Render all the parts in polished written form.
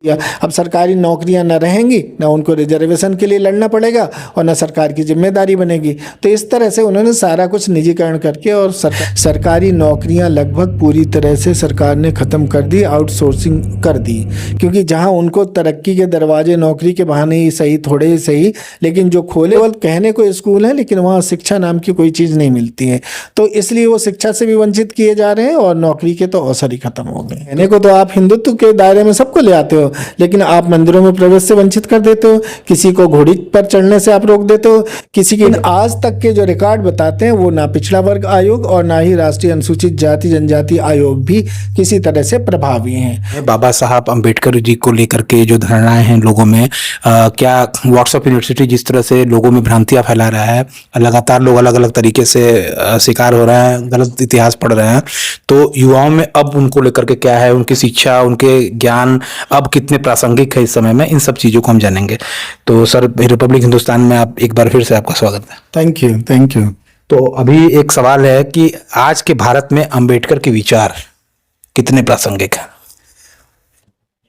या अब सरकारी नौकरियां न रहेंगी, ना उनको रिजर्वेशन के लिए लड़ना पड़ेगा और ना सरकार की जिम्मेदारी बनेगी। तो इस तरह से उन्होंने सारा कुछ निजीकरण करके और सरकारी नौकरियां लगभग पूरी तरह से सरकार ने ख़त्म कर दी, आउटसोर्सिंग कर दी। क्योंकि जहां उनको तरक्की के दरवाजे नौकरी के बहाने ही सही, थोड़े ही सही, लेकिन जो खोले केवल कहने को स्कूल हैं, लेकिन वहाँ शिक्षा नाम की कोई चीज़ नहीं मिलती है। तो इसलिए वो शिक्षा से भी वंचित किए जा रहे हैं और नौकरी के तो अवसर ही खत्म हो गए। कहने को तो आप हिंदुत्व के दायरे में सबको ले आते हो, लेकिन आप मंदिरों में प्रवेश से वंचित कर देते हो, किसी को घोड़ी पर चढ़ने से आप रोक देते हो, किसी की आज तक के जो रिकॉर्ड बताते हैं वो ना पिछड़ा वर्ग आयोग और ना ही राष्ट्रीय अनुसूचित जाति जनजाति आयोग भी किसी तरह से प्रभावी हैं। बाबा साहब अंबेडकर जी को लेकर के जो धारणाएं हैं लोगों में, क्या व्हाट्सएप यूनिवर्सिटी जिस तरह से लोगों में भ्रांतियां फैला रहा है, लगातार लोग अलग अलग तरीके से शिकार हो रहे हैं, गलत इतिहास पढ़ रहे हैं, तो युवाओं में अब उनको लेकर के क्या है, उनकी शिक्षा, उनके ज्ञान अब कितने प्रासंगिक है इस समय में, इन सब चीजों को हम जानेंगे। तो सर, रिपब्लिक हिंदुस्तान में आप एक बार फिर से आपका स्वागत है। Thank you, thank you. तो अभी एक सवाल है कि आज के भारत में अंबेडकर के विचार कितने प्रासंगिक हैं?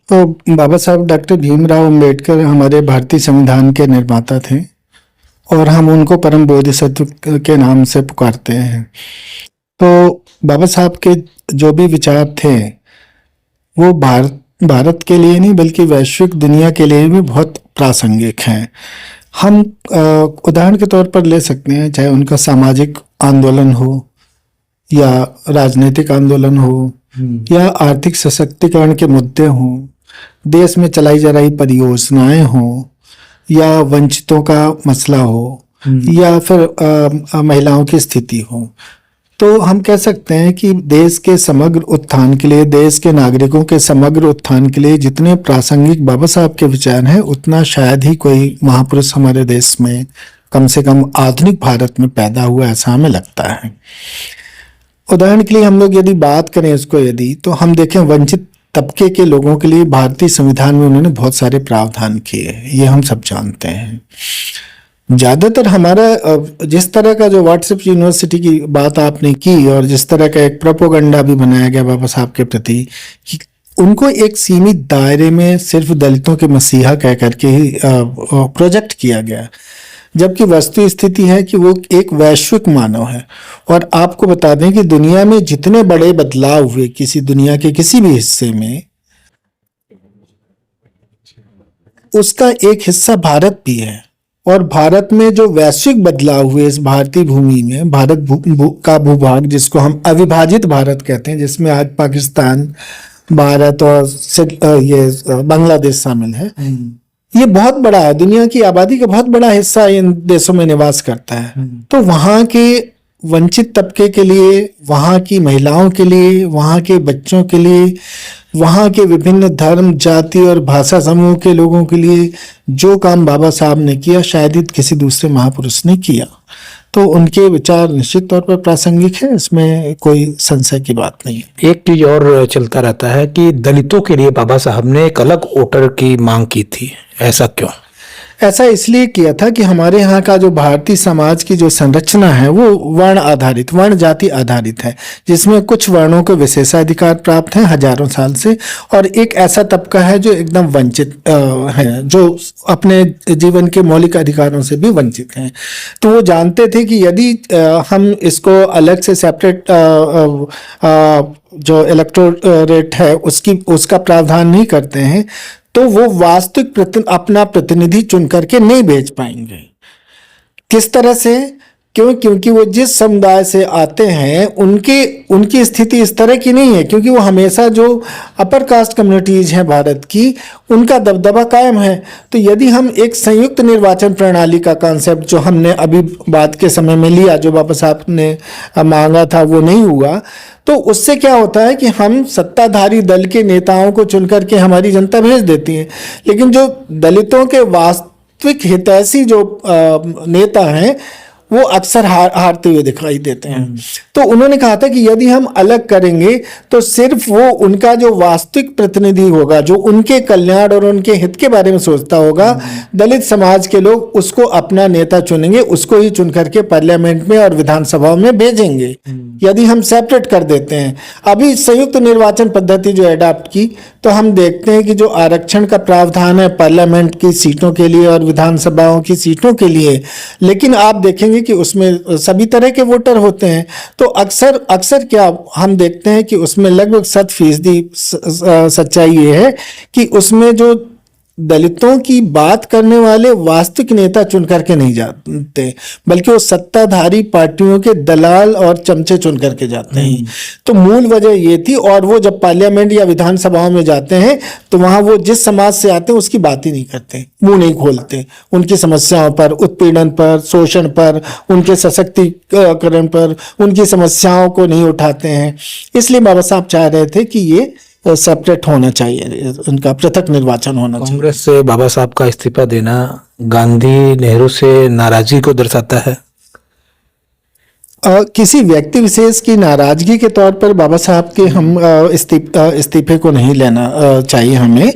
तो बाबा साहब डॉक्टर भीमराव अंबेडकर हमारे भारतीय संविधान के निर्माता थे और हम उनको परम बोधिसत्व के नाम से पुकारते हैं। तो बाबा साहब के जो भी विचार थे वो भारत के लिए नहीं बल्कि वैश्विक दुनिया के लिए भी बहुत प्रासंगिक हैं। हम उदाहरण के तौर पर ले सकते हैं, चाहे उनका सामाजिक आंदोलन हो या राजनीतिक आंदोलन हो या आर्थिक सशक्तिकरण के मुद्दे हों, देश में चलाई जा रही परियोजनाएं हों या वंचितों का मसला हो या फिर महिलाओं की स्थिति हो, तो हम कह सकते हैं कि देश के समग्र उत्थान के लिए, देश के नागरिकों के समग्र उत्थान के लिए जितने प्रासंगिक बाबा साहब के विचार हैं, उतना शायद ही कोई महापुरुष हमारे देश में, कम से कम आधुनिक भारत में पैदा हुआ, ऐसा हमें लगता है। उदाहरण के लिए हम लोग यदि बात करें इसको, यदि तो हम देखें वंचित तबके के लोगों के लिए भारतीय संविधान में उन्होंने बहुत सारे प्रावधान किए, ये हम सब जानते हैं। ज़्यादातर हमारा जिस तरह का जो व्हाट्सएप यूनिवर्सिटी की बात आपने की और जिस तरह का एक प्रोपोगंडा भी बनाया गया बाबा साहब के प्रति कि उनको एक सीमित दायरे में सिर्फ दलितों के मसीहा कह करके ही प्रोजेक्ट किया गया, जबकि वस्तु स्थिति है कि वो एक वैश्विक मानव है। और आपको बता दें कि दुनिया में जितने बड़े बदलाव हुए किसी दुनिया के किसी भी हिस्से में, उसका एक हिस्सा भारत भी है। और भारत में जो वैश्विक बदलाव हुए इस भारतीय भूमि में, भारत का भूभाग जिसको हम अविभाजित भारत कहते हैं, जिसमें आज पाकिस्तान, भारत और ये बांग्लादेश शामिल है, ये बहुत बड़ा है, दुनिया की आबादी का बहुत बड़ा हिस्सा इन देशों में निवास करता है। तो वहाँ के वंचित तबके के लिए, वहाँ की महिलाओं के लिए, वहाँ के बच्चों के लिए, वहाँ के विभिन्न धर्म, जाति और भाषा समूह के लोगों के लिए जो काम बाबा साहब ने किया, शायद ही किसी दूसरे महापुरुष ने किया। तो उनके विचार निश्चित तौर पर प्रासंगिक है, इसमें कोई संशय की बात नहीं है। एक चीज और चलता रहता है कि दलितों के लिए बाबा साहब ने एक अलग वोटर की मांग की थी, ऐसा क्यों? ऐसा इसलिए किया था कि हमारे यहाँ का जो भारतीय समाज की जो संरचना है वो वर्ण आधारित, वर्ण जाति आधारित है, जिसमें कुछ वर्णों को विशेषाधिकार प्राप्त हैं हजारों साल से, और एक ऐसा तबका है जो एकदम वंचित है, जो अपने जीवन के मौलिक अधिकारों से भी वंचित हैं। तो वो जानते थे कि यदि हम इसको अलग से सेपरेट जो इलेक्टोरेट है उसका प्रावधान नहीं करते हैं, तो वो वास्तविक अपना प्रतिनिधि चुन करके नहीं भेज पाएंगे। किस तरह से? क्योंकि वो जिस समुदाय से आते हैं उनकी स्थिति इस तरह की नहीं है, क्योंकि वो हमेशा जो अपर कास्ट कम्युनिटीज हैं भारत की, उनका दबदबा कायम है। तो यदि हम एक संयुक्त निर्वाचन प्रणाली का कॉन्सेप्ट जो हमने अभी बात के समय में लिया, जो बाबा साहब ने मांगा था, वो नहीं हुआ, तो उससे क्या होता है कि हम सत्ताधारी दल के नेताओं को चुन करके हमारी जनता भेज देती है, लेकिन जो दलितों के वास्तविक हितैषी जो नेता हैं वो अक्सर हारते हुए दिखाई देते हैं। तो उन्होंने कहा था कि यदि हम अलग करेंगे तो सिर्फ वो उनका जो वास्तविक प्रतिनिधि होगा, जो उनके कल्याण और उनके हित के बारे में सोचता होगा, दलित समाज के लोग उसको अपना नेता चुनेंगे, उसको ही चुन करके पार्लियामेंट में और विधानसभाओं में भेजेंगे। यदि हम सेपरेट कर देते हैं, अभी संयुक्त निर्वाचन पद्धति जो अडॉप्ट की, तो हम देखते हैं कि जो आरक्षण का प्रावधान है पार्लियामेंट की सीटों के लिए और विधानसभाओं की सीटों के लिए, लेकिन आप देखेंगे कि उसमें सभी तरह के वोटर होते हैं। तो अक्सर क्या हम देखते हैं कि उसमें लगभग 100% सच्चाई ये है कि उसमें जो दलितों की बात करने वाले वास्तविक नेता चुन करके नहीं जाते, बल्कि वो सत्ताधारी पार्टियों के दलाल और चमचे चुन करके जाते हैं। तो मूल वजह ये थी। और वो जब पार्लियामेंट या विधानसभाओं में जाते हैं तो वहां वो जिस समाज से आते हैं उसकी बात ही नहीं करते, मुंह नहीं खोलते, उनकी समस्याओं पर, उत्पीड़न पर, शोषण पर, उनके सशक्तिकरण पर, उनकी समस्याओं को नहीं उठाते हैं। इसलिए बाबा साहब चाह रहे थे कि ये सेपरेट होना चाहिए, उनका पृथक निर्वाचन होना चाहिए। कांग्रेस से बाबा साहब का इस्तीफा देना गांधी नेहरू से नाराजगी को दर्शाता है। किसी व्यक्ति विशेष की नाराजगी के तौर पर बाबा साहब के हम इस्तीफे को नहीं लेना चाहिए हमें।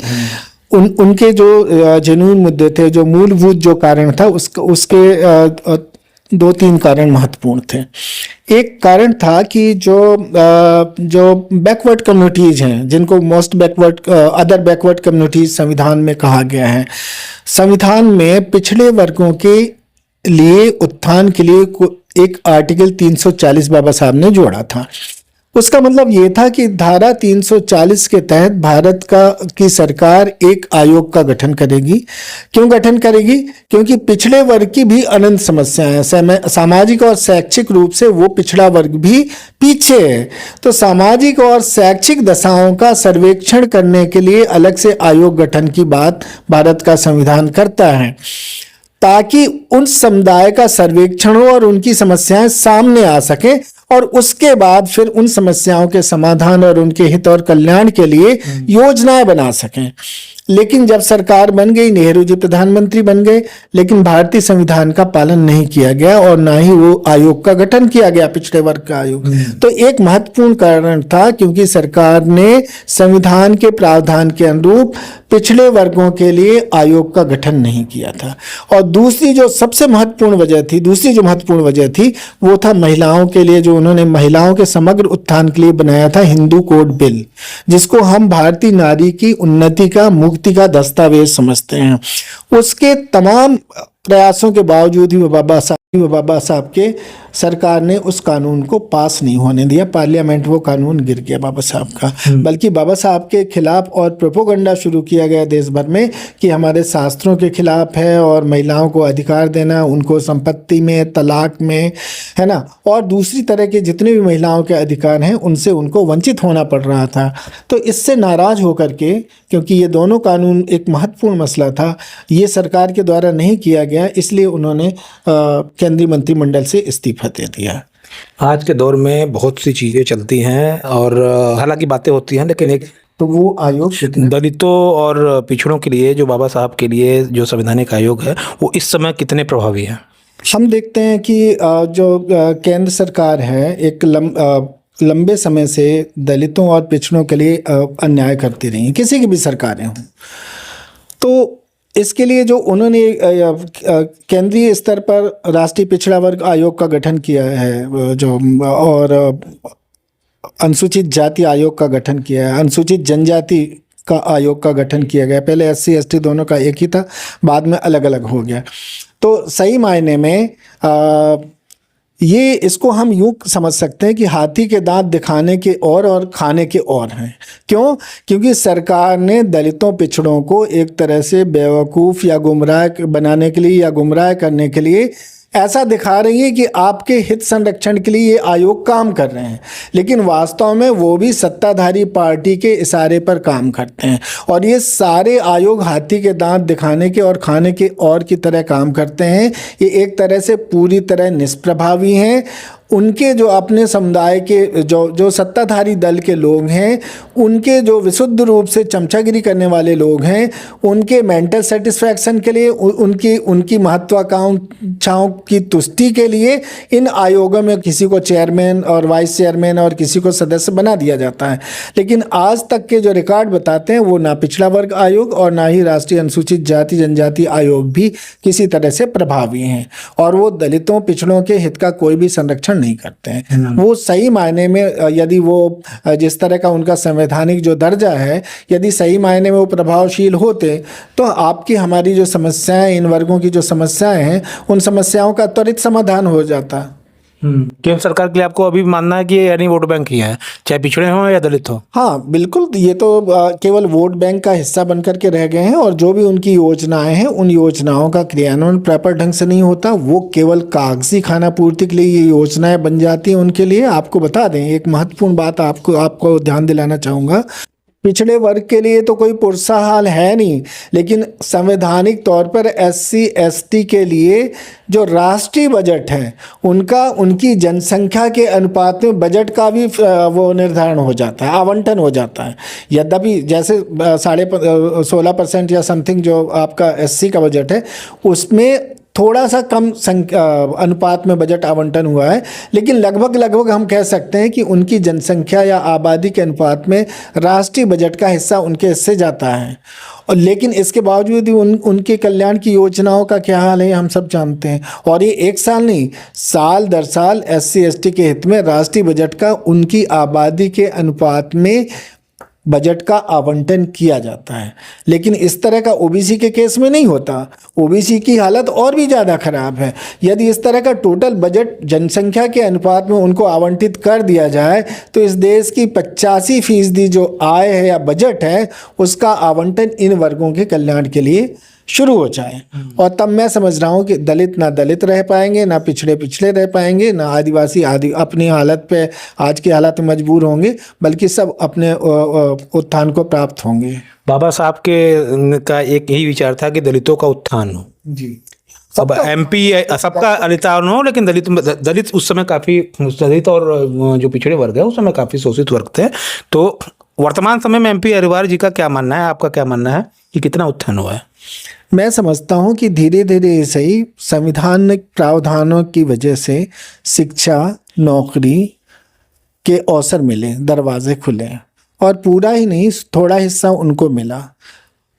उनके जो जेन्युइन मुद्दे थे, जो मूलभूत जो कारण था, उसके 2-3 कारण महत्वपूर्ण थे। एक कारण था कि जो बैकवर्ड कम्युनिटीज हैं, जिनको most backward other backward communities संविधान में कहा गया है, संविधान में पिछड़े वर्गों के लिए उत्थान के लिए एक आर्टिकल 340 बाबा साहब ने जोड़ा था। उसका मतलब ये था कि धारा 340 के तहत भारत की सरकार एक आयोग का गठन करेगी। क्यों गठन करेगी? क्योंकि पिछड़े वर्ग की भी अनंत समस्याएं हैं, सामाजिक और शैक्षिक रूप से वो पिछड़ा वर्ग भी पीछे है। तो सामाजिक और शैक्षिक दशाओं का सर्वेक्षण करने के लिए अलग से आयोग गठन की बात भारत का संविधान करता है, ताकि उन समुदाय का सर्वेक्षण हो और उनकी समस्याएं सामने आ सके और उसके बाद फिर उन समस्याओं के समाधान और उनके हित और कल्याण के लिए योजनाएं बना सकें। लेकिन जब सरकार बन गई, नेहरू जी प्रधानमंत्री बन गए, लेकिन भारतीय संविधान का पालन नहीं किया गया और ना ही वो आयोग का गठन किया गया, पिछड़े वर्ग का आयोग। तो एक महत्वपूर्ण कारण था, क्योंकि सरकार ने संविधान के प्रावधान के अनुरूप पिछड़े वर्गों के लिए आयोग का गठन नहीं किया था। और दूसरी जो महत्वपूर्ण वजह थी वो था महिलाओं के लिए, जो उन्होंने महिलाओं के समग्र उत्थान के लिए बनाया था हिंदू कोड बिल, जिसको हम भारतीय नारी की उन्नति का, मुक्ति का दस्तावेज समझते हैं। उसके तमाम प्रयासों के बावजूद ही बाबा साहब के सरकार ने उस कानून को पास नहीं होने दिया, पार्लियामेंट वो कानून गिर गया बाबा साहब का। बल्कि बाबा साहब के खिलाफ और प्रोपोगंडा शुरू किया गया देश भर में कि हमारे शास्त्रों के खिलाफ है और महिलाओं को अधिकार देना, उनको संपत्ति में, तलाक में, है ना, और दूसरी तरह के जितने भी महिलाओं के अधिकार हैं उनसे उनको वंचित होना पड़ रहा था। तो इससे नाराज होकर के, क्योंकि ये दोनों कानून एक महत्वपूर्ण मसला था, ये सरकार के द्वारा नहीं किया गया, इसलिए उन्होंने केंद्रीय मंत्रिमंडल से इस्तीफा दे दिया। आज के दौर में बहुत सी चीज़ें चलती हैं और हालांकि बातें होती हैं, लेकिन एक तो वो आयोग दलितों और पिछड़ों के लिए जो बाबा साहब के लिए जो संवैधानिक आयोग है, वो इस समय कितने प्रभावी है? हम देखते हैं कि जो केंद्र सरकार है, एक लंबे समय से दलितों और पिछड़ों के लिए अन्याय करती रही, किसी की भी सरकारें हों। तो इसके लिए जो उन्होंने केंद्रीय स्तर पर राष्ट्रीय पिछड़ा वर्ग आयोग का गठन किया है, जो और अनुसूचित जाति आयोग का गठन किया है, अनुसूचित जनजाति का आयोग का गठन किया गया। पहले SC ST दोनों का एक ही था, बाद में अलग अलग हो गया। तो सही मायने में ये इसको हम यूँ समझ सकते हैं कि हाथी के दांत दिखाने के और खाने के और हैं। क्यों? क्योंकि सरकार ने दलितों पिछड़ों को एक तरह से बेवकूफ़ या गुमराह बनाने के लिए या गुमराह करने के लिए ऐसा दिखा रही है कि आपके हित संरक्षण के लिए ये आयोग काम कर रहे हैं, लेकिन वास्तव में वो भी सत्ताधारी पार्टी के इशारे पर काम करते हैं। और ये सारे आयोग हाथी के दांत दिखाने के और खाने के और की तरह काम करते हैं। ये एक तरह से पूरी तरह निष्प्रभावी हैं उनके जो अपने समुदाय के जो सत्ताधारी दल के लोग हैं, उनके जो विशुद्ध रूप से चमचागिरी करने वाले लोग हैं, उनके मेंटल सेटिस्फैक्शन के लिए, उनकी महत्वाकांक्षाओं की तुष्टि के लिए इन आयोगों में किसी को चेयरमैन और वाइस चेयरमैन और किसी को सदस्य बना दिया जाता है। लेकिन आज तक के जो रिकॉर्ड बताते हैं वो ना पिछड़ा वर्ग आयोग और ना ही राष्ट्रीय अनुसूचित जाति जनजाति आयोग भी किसी तरह से प्रभावी हैं, और वो दलितों पिछड़ों के हित का कोई भी संरक्षण नहीं करते हैं। वो सही मायने में यदि वो जिस तरह का उनका संवैधानिक जो दर्जा है, यदि सही मायने में वो प्रभावशील होते तो आपकी हमारी जो समस्याएं, इन वर्गों की जो समस्याएं हैं, उन समस्याओं का त्वरित समाधान हो जाता। केंद्र सरकार के लिए आपको अभी मानना है कि ये यानी वोट बैंक ही है, चाहे पिछड़े हों या दलित हो? हाँ बिल्कुल, ये तो केवल वोट बैंक का हिस्सा बनकर के रह गए हैं, और जो भी उनकी योजनाएं हैं उन योजनाओं का क्रियान्वयन प्रॉपर ढंग से नहीं होता। वो केवल कागजी खाना पूर्ति के लिए ये योजनाएं बन जाती हैं उनके लिए। आपको बता दें, एक महत्वपूर्ण बात आपको ध्यान दिलाना चाहूँगा, पिछड़े वर्ग के लिए तो कोई प्रोत्साहन है नहीं, लेकिन संवैधानिक तौर पर SC ST के लिए जो राष्ट्रीय बजट है उनकी जनसंख्या के अनुपात में बजट का भी वो निर्धारण हो जाता है, आवंटन हो जाता है। यद्यपि जैसे 16% या समथिंग जो आपका SC का बजट है, उसमें थोड़ा सा कम अनुपात में बजट आवंटन हुआ है, लेकिन लगभग हम कह सकते हैं कि उनकी जनसंख्या या आबादी के अनुपात में राष्ट्रीय बजट का हिस्सा उनके हिस्से जाता है। और लेकिन इसके बावजूद भी उनके कल्याण की योजनाओं का क्या हाल है हम सब जानते हैं। और ये एक साल नहीं, साल दर साल SC ST के हित में राष्ट्रीय बजट का उनकी आबादी के अनुपात में बजट का आवंटन किया जाता है। लेकिन इस तरह का OBC के केस में नहीं होता। OBC की हालत और भी ज़्यादा खराब है। यदि इस तरह का टोटल बजट जनसंख्या के अनुपात में उनको आवंटित कर दिया जाए तो इस देश की 85% जो आय है या बजट है उसका आवंटन इन वर्गों के कल्याण के लिए शुरू हो जाए। और तब मैं समझ रहा हूँ कि दलित ना दलित रह पाएंगे, ना पिछड़े रह पाएंगे, ना आदिवासी अपनी हालत पे, आज की हालत में मजबूर होंगे, बल्कि सब अपने उत्थान को प्राप्त होंगे। बाबा साहब का एक यही विचार था कि दलितों का उत्थान हो। जी, अब MP सबका अधिकार हो, लेकिन दलित उस समय काफ़ी, दलित और जो पिछड़े वर्ग है उस समय काफ़ी शोषित वर्ग थे। तो वर्तमान समय में MP अग्रवाल जी का क्या मानना है, आपका क्या मानना है कि कितना उत्थान हुआ है? मैं समझता हूँ कि धीरे धीरे सही संविधानिक प्रावधानों की वजह से शिक्षा, नौकरी के अवसर मिले, दरवाजे खुले, और पूरा ही नहीं थोड़ा हिस्सा उनको मिला।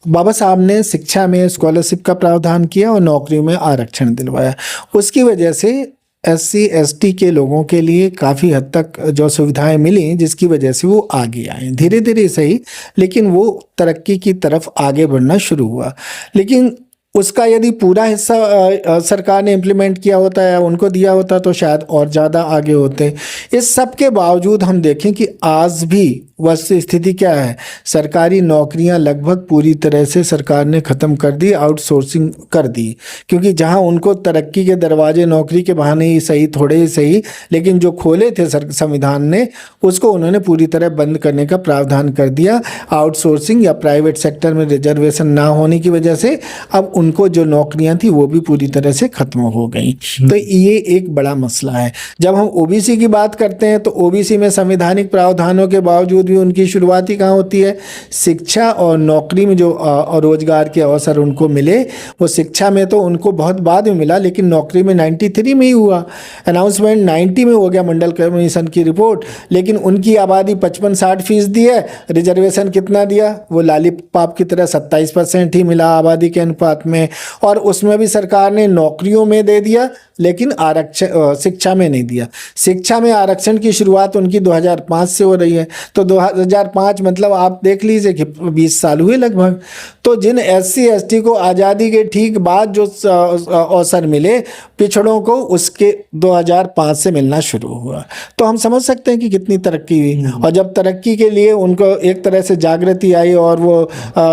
बाबा साहब ने शिक्षा में स्कॉलरशिप का प्रावधान किया और नौकरी में आरक्षण दिलवाया। उसकी वजह से SC ST के लोगों के लिए काफ़ी हद तक जो सुविधाएं मिली, जिसकी वजह से वो आगे आए, धीरे धीरे सही, लेकिन वो तरक्की की तरफ आगे बढ़ना शुरू हुआ। लेकिन उसका यदि पूरा हिस्सा सरकार ने इम्प्लीमेंट किया होता है, उनको दिया होता, तो शायद और ज़्यादा आगे होते। इस सब के बावजूद हम देखें कि आज भी वस्तु स्थिति क्या है, सरकारी नौकरियां लगभग पूरी तरह से सरकार ने ख़त्म कर दी, आउटसोर्सिंग कर दी। क्योंकि जहां उनको तरक्की के दरवाजे नौकरी के बहाने ही सही, थोड़े ही सही, लेकिन जो खोले थे संविधान ने, उसको उन्होंने पूरी तरह बंद करने का प्रावधान कर दिया। आउटसोर्सिंग या प्राइवेट सेक्टर में रिजर्वेशन ना होने की वजह से अब उनको जो नौकरियां थी वो भी पूरी तरह से ख़त्म हो गई। तो ये एक बड़ा मसला है। जब हम OBC की बात करते हैं तो OBC में संवैधानिक प्रावधानों के बावजूद भी उनकी शुरुआत ही कहाँ होती है, शिक्षा और नौकरी में जो रोजगार के अवसर उनको मिले, वो शिक्षा में तो उनको बहुत बाद में मिला, लेकिन नौकरी में 93 में ही हुआ। अनाउंसमेंट 90 में हो गया, मंडल कमीशन की रिपोर्ट, लेकिन उनकी आबादी 55-60% है। रिजर्वेशन कितना दिया, वो लालीपाप की तरह 27% ही मिला आबादी के अनुपात में, और उसमें भी सरकार ने नौकरियों में दे दिया, लेकिन आरक्षण शिक्षा में नहीं दिया। शिक्षा में आरक्षण की शुरुआत उनकी 2005 से हो रही है, तो 2005 मतलब आप देख लीजिए कि 20 साल हुए लगभग। तो जिन SC ST को आज़ादी के ठीक बाद जो अवसर मिले पिछड़ों को, उसके 2005 से मिलना शुरू हुआ। तो हम समझ सकते हैं कि कितनी तरक्की हुई। और जब तरक्की के लिए उनको एक तरह से जागृति आई और वो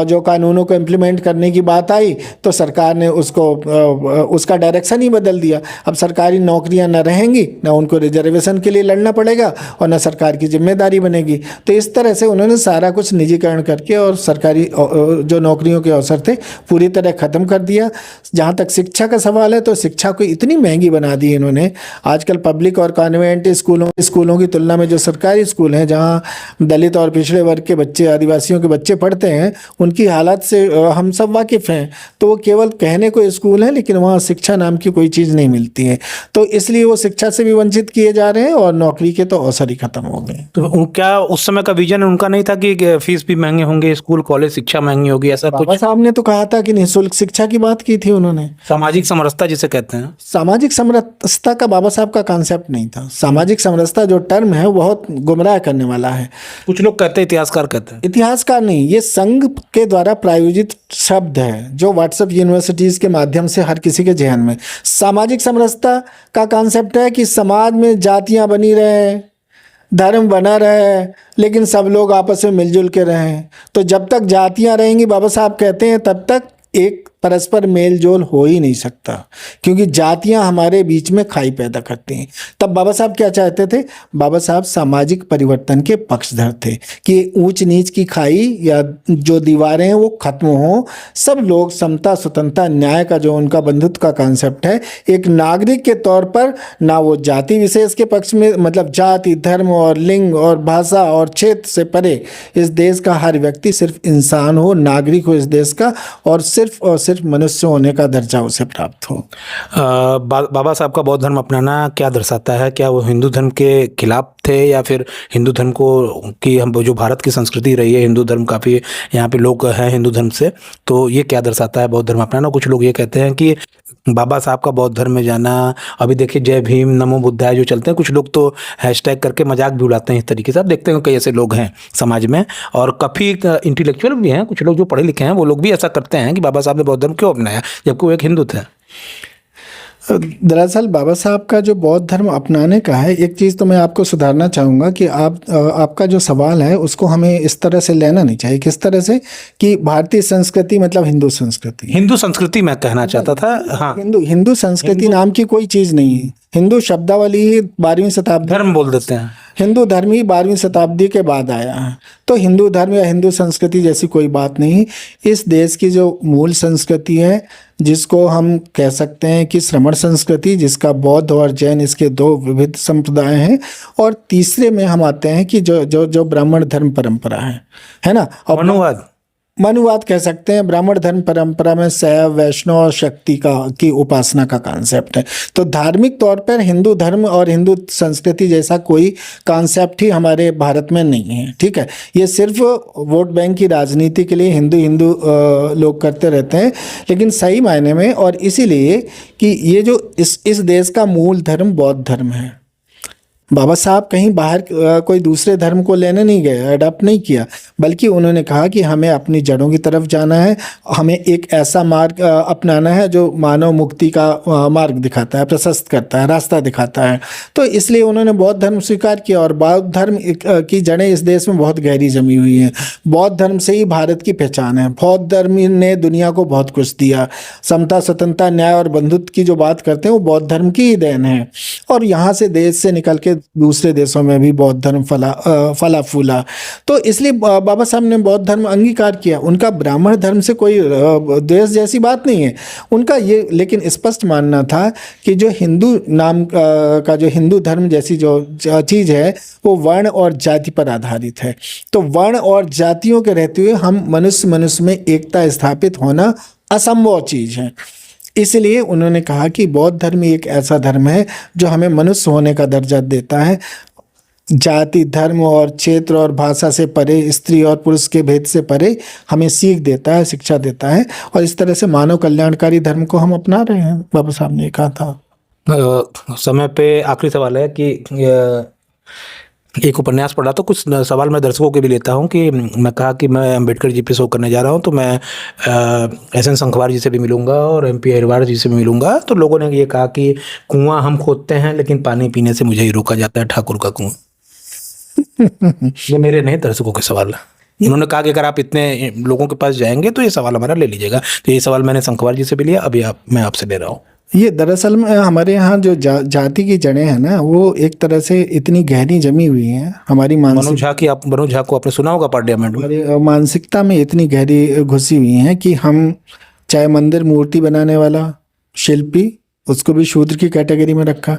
जो कानूनों को इम्प्लीमेंट करने की बात आई, तो सरकार ने उसका डायरेक्शन ही बदल दिया। अब सरकारी नौकरियां न रहेंगी, न उनको रिजर्वेशन के लिए लड़ना पड़ेगा, और न सरकार की जिम्मेदारी बनेगी। तो इस तरह से उन्होंने सारा कुछ निजीकरण करके और सरकारी जो नौकरियों के अवसर थे पूरी तरह ख़त्म कर दिया। जहाँ तक शिक्षा का सवाल है, तो शिक्षा को इतनी महंगी बना दी इन्होंने। आजकल पब्लिक और कॉन्वेंट स्कूलों की तुलना में जो सरकारी स्कूल हैं, जहाँ दलित और पिछड़े वर्ग के बच्चे, आदिवासियों के बच्चे पढ़ते हैं, उनकी हालत से हम सब वाकिफ़ हैं। तो वो केवल कहने को स्कूल है, लेकिन वहाँ शिक्षा नाम की कोई चीज़ नहीं मिलती है। तो इसलिए वो शिक्षा से भी वंचित किए जा रहे हैं और नौकरी के तो अवसर ही खत्म हो गए। तो क्या उस समय का विजन उनका नहीं था कि फीस भी महंगे होंगे, स्कूल कॉलेज शिक्षा महंगी होगी, ऐसा बाबा कुछ? साहब ने तो कहा था कि निःशुल्क शिक्षा की बात की थी उन्होंने। सामाजिक समरसता जिसे कहते हैं। सामाजिक समरसता का बाबा साहब का कॉन्सेप्ट नहीं था। सामाजिक समरसता जो टर्म है वो बहुत गुमराह करने वाला है। कुछ लोग कहते हैं, इतिहासकार कहते हैं। इतिहासकार नहीं, ये संघ के द्वारा प्रायोजित शब्द है जो व्हाट्सएप यूनिवर्सिटीज़ के माध्यम से हर किसी के जहन में। सामाजिक समरसता का कॉन्सेप्ट है कि समाज में जातियां बनी रहे, धर्म बना रहे, लेकिन सब लोग आपस में मिलजुल के रहें। तो जब तक जातियां रहेंगी, बाबा साहब कहते हैं, तब तक एक परस्पर मेल जोल हो ही नहीं सकता, क्योंकि जातियां हमारे बीच में खाई पैदा करती हैं। तब बाबा साहब क्या चाहते थे? बाबा साहब सामाजिक परिवर्तन के पक्षधर थे कि ऊंच नीच की खाई या जो दीवारें हैं वो खत्म हो, सब लोग समता, स्वतंत्रता, न्याय का जो उनका बंधुत्व का कॉन्सेप्ट है, एक नागरिक के तौर पर ना वो जाति विशेष के पक्ष में, मतलब जाति, धर्म और लिंग और भाषा और क्षेत्र से परे इस देश का हर व्यक्ति सिर्फ इंसान हो, नागरिक हो इस देश का, और सिर्फ मनुष्य होने का दर्जा उसे प्राप्त हो। बाबा साहब का बौद्ध धर्म अपनाना क्या दर्शाता है? क्या वो हिंदू धर्म के खिलाफ थे, या फिर हिंदू धर्म को कि हम जो भारत की संस्कृति रही है, हिंदू धर्म काफ़ी यहाँ पे लोग हैं हिंदू धर्म से, तो ये क्या दर्शाता है बौद्ध धर्म अपनाना? कुछ लोग ये कहते हैं कि बाबा साहब का बौद्ध धर्म में जाना, अभी देखिए जय भीम, नमो बुद्धाय जो चलते हैं, कुछ लोग तो हैशटैग करके मजाक भी उड़ाते हैं इस तरीके से। आप देखते हैं कई ऐसे लोग हैं समाज में, और काफ़ी इंटेलेक्चुअल भी हैं, कुछ लोग जो पढ़े लिखे हैं वो लोग भी ऐसा करते हैं कि बाबा साहब ने बौद्ध धर्म क्यों अपनाया जबकि वो एक हिंदू थे। दरअसल बाबा साहब का जो बौद्ध धर्म अपनाने का है, एक चीज़ तो मैं आपको सुधारना चाहूँगा कि आपका जो सवाल है उसको हमें इस तरह से लेना नहीं चाहिए। किस तरह से? कि भारतीय संस्कृति मतलब हिंदू संस्कृति। हिंदू संस्कृति मैं कहना चाहता था। हाँ, हिंदू संस्कृति नाम की कोई चीज़ नहीं है। हिंदू शब्दावली ही 12वीं शताब्दी, धर्म बोल देते हैं, हिंदू धर्म ही 12वीं शताब्दी के बाद आया है। तो हिंदू धर्म या हिंदू संस्कृति जैसी कोई बात नहीं। इस देश की जो मूल संस्कृति है, जिसको हम कह सकते हैं कि श्रमण संस्कृति, जिसका बौद्ध और जैन इसके दो विविध संप्रदाय हैं, और तीसरे में हम आते हैं कि जो ब्राह्मण धर्म परंपरा है ना, और मनुवाद कह सकते हैं। ब्राह्मण धर्म परंपरा में शैव, वैष्णव और शक्ति की उपासना का कॉन्सेप्ट है। तो धार्मिक तौर पर हिंदू धर्म और हिंदू संस्कृति जैसा कोई कॉन्सेप्ट ही हमारे भारत में नहीं है। ठीक है, ये सिर्फ वोट बैंक की राजनीति के लिए हिंदू लोग करते रहते हैं, लेकिन सही मायने में, और इसीलिए कि ये जो इस देश का मूल धर्म बौद्ध धर्म है। बाबा साहब कहीं बाहर कोई दूसरे धर्म को लेने नहीं गए, अडॉप्ट नहीं किया, बल्कि उन्होंने कहा कि हमें अपनी जड़ों की तरफ जाना है, हमें एक ऐसा मार्ग अपनाना है जो मानव मुक्ति का मार्ग दिखाता है, प्रशस्त करता है, रास्ता दिखाता है। तो इसलिए उन्होंने बौद्ध धर्म स्वीकार किया, और बौद्ध धर्म की जड़ें इस देश में बहुत गहरी जमी हुई हैं। बौद्ध धर्म से ही भारत की पहचान है। बौद्ध धर्म ने दुनिया को बहुत कुछ दिया। समता, स्वतंत्रता, न्याय और बंधुत्व की जो बात करते हैं वो बौद्ध धर्म की ही देन है, और यहाँ से देश से निकल के दूसरे देशों में भी बौद्ध धर्म फला फूला। तो इसलिए बाबा साहब ने बौद्ध धर्म अंगीकार किया। उनका ब्राह्मण धर्म से कोई द्वेष जैसी बात नहीं है। उनका ये लेकिन स्पष्ट मानना था कि जो हिंदू नाम का जो हिंदू धर्म जैसी जो चीज़ है वो वर्ण और जाति पर आधारित है। तो वर्ण और जातियों के रहते हुए हम मनुष्य में एकता स्थापित होना असंभव चीज़ है। इसलिए उन्होंने कहा कि बौद्ध धर्म एक ऐसा धर्म है जो हमें मनुष्य होने का दर्जा देता है, जाति, धर्म और क्षेत्र और भाषा से परे, स्त्री और पुरुष के भेद से परे हमें सीख देता है, शिक्षा देता है, और इस तरह से मानव कल्याणकारी धर्म को हम अपना रहे हैं। बाबा साहब ने कहा था। समय पे आखिरी सवाल है कि एक उपन्यास पढ़ा, तो कुछ सवाल मैं दर्शकों के भी लेता हूं कि मैं कहा कि मैं अम्बेडकर जी पे शो करने जा रहा हूं, तो मैं एस.एन. शंखवार जी से भी मिलूंगा और एम.पी. अहिरवार जी से भी मिलूंगा। तो लोगों ने ये कहा कि कुआं हम खोदते हैं लेकिन पानी पीने से मुझे ही रोका जाता है, ठाकुर का कुआं। ये मेरे नहीं, दर्शकों के सवाल। उन्होंने कहा कि अगर आप इतने लोगों के पास जाएंगे तो ये सवाल हमारा ले लीजिएगा। तो ये सवाल मैंने शंखवार जी से भी लिया, अभी मैं आपसे ले रहा हूँ। ये दरअसल में हमारे यहाँ जो जाति की जड़ें हैं ना, वो एक तरह से इतनी गहरी जमी हुई हैं। हमारी मनोज झा को आपने सुना होगा पार्लियामेंट में। हमारी मानसिकता में इतनी गहरी घुसी हुई हैं कि हम चाहे मंदिर मूर्ति बनाने वाला शिल्पी उसको भी शूद्र की कैटेगरी में रखा।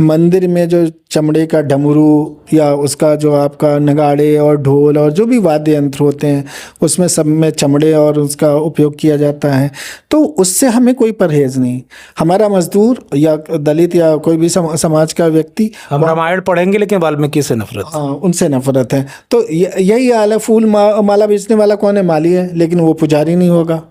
मंदिर में जो चमड़े का डमरू या उसका जो आपका नगाड़े और ढोल और जो भी वाद्य यंत्र होते हैं उसमें सब में चमड़े और उसका उपयोग किया जाता है, तो उससे हमें कोई परहेज नहीं। हमारा मजदूर या दलित या कोई भी समाज का व्यक्ति, हम रामायण पढ़ेंगे लेकिन वाल्मीकि से नफरत। हाँ, उनसे नफरत है। तो यही हाल है। फूल माला बेचने वाला कौन है? माली है, लेकिन वो पुजारी नहीं होगा,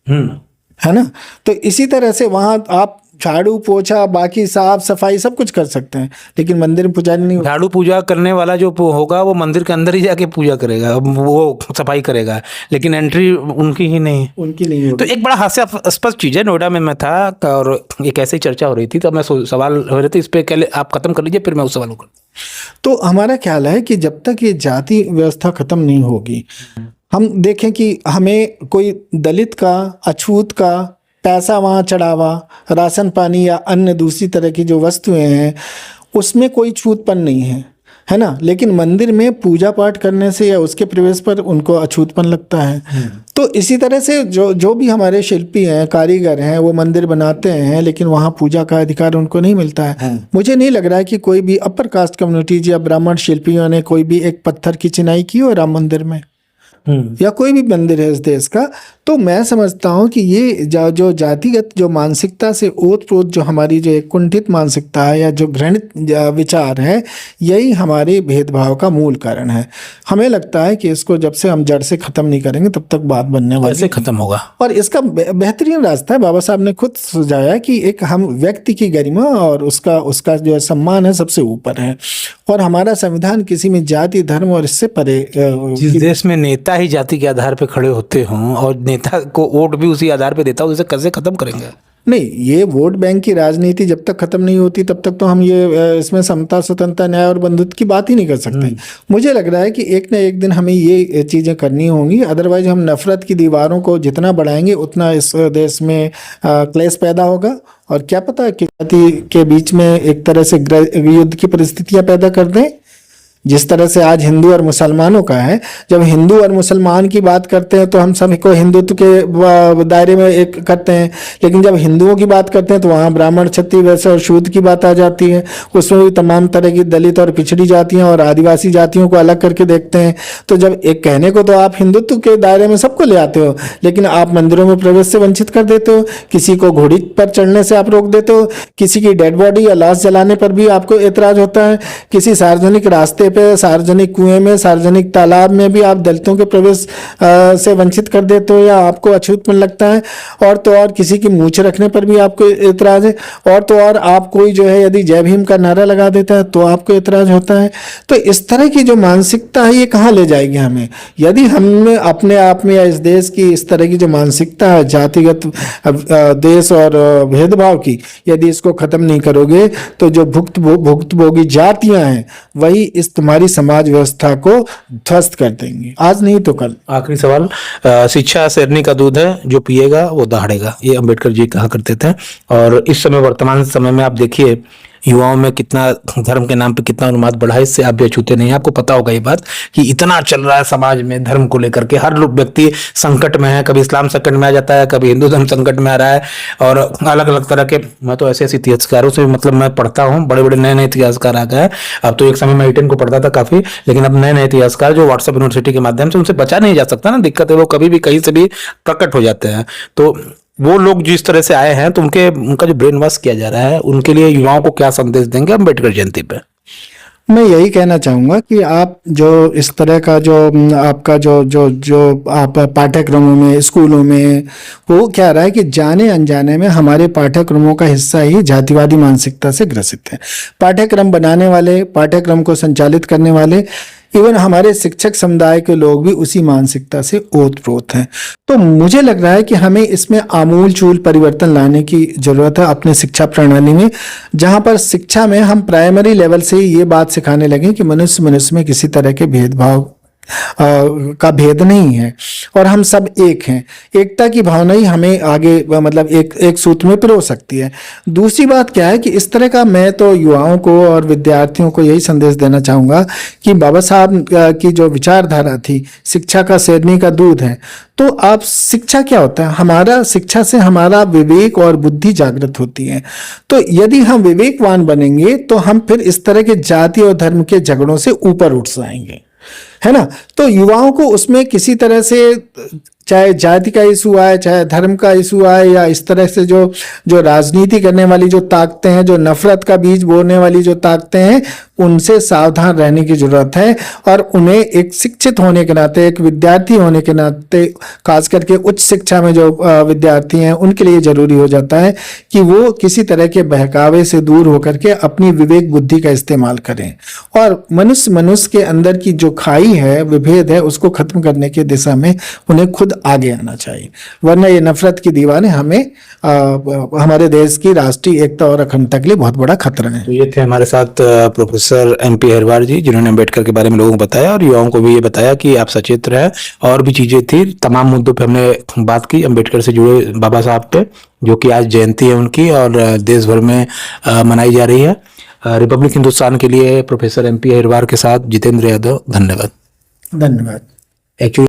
है ना। तो इसी तरह से वहाँ आप झाड़ू पोछा बाकी साफ सफाई सब कुछ कर सकते हैं, लेकिन मंदिर में पुजारी नहीं होगा। झाड़ू पूजा करने वाला जो होगा वो मंदिर के अंदर ही जाके पूजा करेगा, वो सफाई करेगा, लेकिन एंट्री उनकी ही नहीं, उनकी नहीं होगी। तो एक बड़ा हास्यास्पद चीज़ है। नोएडा में मैं था और एक ऐसी चर्चा हो रही थी, तो मैं सवाल हो रहे थे इस पे, आप खत्म कर लीजिए फिर मैं उस सवाल को। तो हमारा ख्याल है कि जब तक ये जाति व्यवस्था खत्म नहीं होगी, हम देखें कि हमें कोई दलित का, अछूत का पैसा वहाँ चढ़ावा, राशन पानी या अन्य दूसरी तरह की जो वस्तुएं हैं उसमें कोई छूतपन नहीं है, है ना। लेकिन मंदिर में पूजा पाठ करने से या उसके प्रवेश पर उनको अछूतपन लगता है। तो इसी तरह से जो भी हमारे शिल्पी हैं, कारीगर हैं, वो मंदिर बनाते हैं लेकिन वहाँ पूजा का अधिकार उनको नहीं मिलता है। मुझे नहीं लग रहा है कि कोई भी अपर कास्ट कम्युनिटीज या ब्राह्मण शिल्पियों ने कोई भी एक पत्थर की चिनाई की हो राम मंदिर में या कोई भी मंदिर है इस देश का। तो मैं समझता हूँ कि ये जो जातिगत जो मानसिकता से ओतप्रोत जो हमारी जो एक कुंठित मानसिकता है या जो घृणित विचार है, यही हमारे भेदभाव का मूल कारण है। हमें लगता है कि इसको जब से हम जड़ से ख़त्म नहीं करेंगे तब तक बात बनने वाली कैसे ख़त्म होगा। और इसका बेहतरीन रास्ता है, बाबा साहब ने खुद सुझाया कि एक हम व्यक्ति की गरिमा और उसका जो सम्मान है सबसे ऊपर है, और हमारा संविधान किसी में जाति धर्म और इससे परे। जिस देश में नेता ही जाति के आधार पर खड़े होते हों और नेता को वोट भी उसी आधार पे देता हो, उसे कैसे खत्म करेंगे? नहीं, ये वोट बैंक की राजनीति जब तक खत्म नहीं होती तब तक तो हम ये इसमें समता, स्वतंत्रता, न्याय और बंधुत्व की बात ही नहीं कर सकते। मुझे लग रहा है कि एक न एक दिन हमें ये चीज़ें करनी होंगी, अदरवाइज हम नफरत की दीवारों को जितना बढ़ाएंगे उतना इस देश में क्लेश पैदा होगा, और क्या पता कि जाति के बीच में एक तरह से युद्ध की परिस्थितियां पैदा कर दें। जिस तरह से आज हिंदू और मुसलमानों का है, जब हिंदू और मुसलमान की बात करते हैं तो हम सभी को हिंदुत्व के दायरे में एक करते हैं, लेकिन जब हिंदुओं की बात करते हैं तो वहाँ ब्राह्मण, क्षत्रिय, वैश्य और शूद्र की बात आ जाती है। उसमें भी तमाम तरह की दलित और पिछड़ी जातियाँ और आदिवासी जातियों को अलग करके देखते हैं। तो जब एक कहने को तो आप हिंदुत्व के दायरे में सबको ले आते हो, लेकिन आप मंदिरों में प्रवेश से वंचित कर देते हो, किसी को घोड़ी पर चढ़ने से आप रोक देते हो, किसी की डेड बॉडी या लाश जलाने पर भी आपको एतराज होता है, किसी सार्वजनिक रास्ते पे, सार्वजनिक कुएं में, सार्वजनिक तालाब में भी आप दलितों के प्रवेश से वंचित कर देते हो या आपको अछूतपन लगता है। और तो और किसी की मूंछ रखने पर भी आपको एतराज है, और तो और आप कोई जो है यदि जय भीम का नारा लगा देता है तो आपको एतराज होता है। तो इस तरह की जो मानसिकता है ये कहाँ ले जाएगी हमें? यदि हमने अपने आप में या इस देश की इस तरह की जो मानसिकता है जातिगत देश और भेदभाव की, यदि इसको खत्म नहीं करोगे तो जो भुक्तभोगी जातियां हैं वही इस तुम्हारी समाज व्यवस्था को ध्वस्त कर देंगे, आज नहीं तो कल। आखिरी सवाल, शिक्षा शेरनी का दूध है, जो पिएगा वो दहाड़ेगा, ये अंबेडकर जी कहा करते थे। और इस समय वर्तमान समय में आप देखिए युवाओं में कितना धर्म के नाम पे कितना उन्माद बढ़ा है, इससे आप भी अछूते नहीं। आपको पता होगा ये बात कि इतना चल रहा है समाज में धर्म को लेकर के, हर लोग व्यक्ति संकट में है, कभी इस्लाम संकट में आ जाता है, कभी हिंदू धर्म संकट में आ रहा है, और अलग अलग तरह के, मैं तो ऐसे इतिहासकारों से मतलब मैं पढ़ता हूँ, बड़े बड़े नए नए इतिहासकार आ गए। अब तो एक समय में I10 को पढ़ता था काफी, लेकिन अब नए नए इतिहासकार जो व्हाट्सएप यूनिवर्सिटी के माध्यम से, उनसे बचा नहीं जा सकता ना, दिक्कत है वो कभी भी कहीं से भी प्रकट हो जाते हैं। तो वो लोग जिस तरह से आए हैं तो उनका जो ब्रेन वॉश किया जा रहा है, उनके लिए युवाओं को क्या संदेश देंगे अम्बेडकर जयंती पे? मैं यही कहना चाहूँगा कि आप जो इस तरह का जो आपका जो आप पाठ्यक्रमों में, स्कूलों में वो क्या रहा है कि जाने अनजाने में हमारे पाठ्यक्रमों का हिस्सा ही जातिवादी मानसिकता से ग्रसित है। पाठ्यक्रम बनाने वाले, पाठ्यक्रम को संचालित करने वाले, इवन हमारे शिक्षक समुदाय के लोग भी उसी मानसिकता से ओतप्रोत हैं। तो मुझे लग रहा है कि हमें इसमें आमूल चूल परिवर्तन लाने की जरूरत है अपने शिक्षा प्रणाली में, जहां पर शिक्षा में हम प्राइमरी लेवल से ही ये बात सिखाने लगे कि मनुष्य में किसी तरह के भेदभाव का भेद नहीं है और हम सब एक हैं। एकता की भावना ही हमें आगे मतलब एक सूत्र में पिरो सकती है। दूसरी बात क्या है कि इस तरह का मैं तो युवाओं को और विद्यार्थियों को यही संदेश देना चाहूँगा कि बाबा साहब की जो विचारधारा थी, शिक्षा का शेरनी का दूध है, तो आप शिक्षा क्या होता है, हमारा शिक्षा से हमारा विवेक और बुद्धि जागृत होती है। तो यदि हम विवेकवान बनेंगे तो हम फिर इस तरह के जाति और धर्म के झगड़ों से ऊपर उठ जाएंगे, है ना। तो युवाओं को उसमें किसी तरह से चाहे जाति का इशू आए, चाहे धर्म का इशू आए, या इस तरह से जो जो राजनीति करने वाली जो ताकतें हैं, जो नफरत का बीज बोने वाली जो ताकतें हैं, उनसे सावधान रहने की जरूरत है। और उन्हें एक शिक्षित होने के नाते, एक विद्यार्थी होने के नाते, खास करके उच्च शिक्षा में जो विद्यार्थी हैं, उनके लिए जरूरी हो जाता है कि वो किसी तरह के बहकावे से दूर होकर के अपनी विवेक बुद्धि का इस्तेमाल करें और मनुष्य के अंदर की जो खाई है, विभेद है, उसको खत्म करने की दिशा में उन्हें खुद आगे आना चाहिए। वरना ये नफरत की दीवारें हमें हमारे देश की राष्ट्रीय एकता और अखंडता के लिए बहुत बड़ा खतरा है। तो ये थे हमारे साथ प्रोफेसर MP अहिरवार जी, जिन्होंने अम्बेडकर के बारे में लोगों को बताया और युवाओं को भी ये बताया कि आप सचेत रहे। और भी चीजें थी, तमाम मुद्दों पे हमने बात की अम्बेडकर से जुड़े बाबा साहब पे, जो कि आज जयंती है उनकी और देश भर में मनाई जा रही है। रिपब्लिक हिंदुस्तान के लिए प्रोफेसर MP अहिरवार के साथ जितेंद्र यादव, धन्यवाद। धन्यवाद। एक्चुअली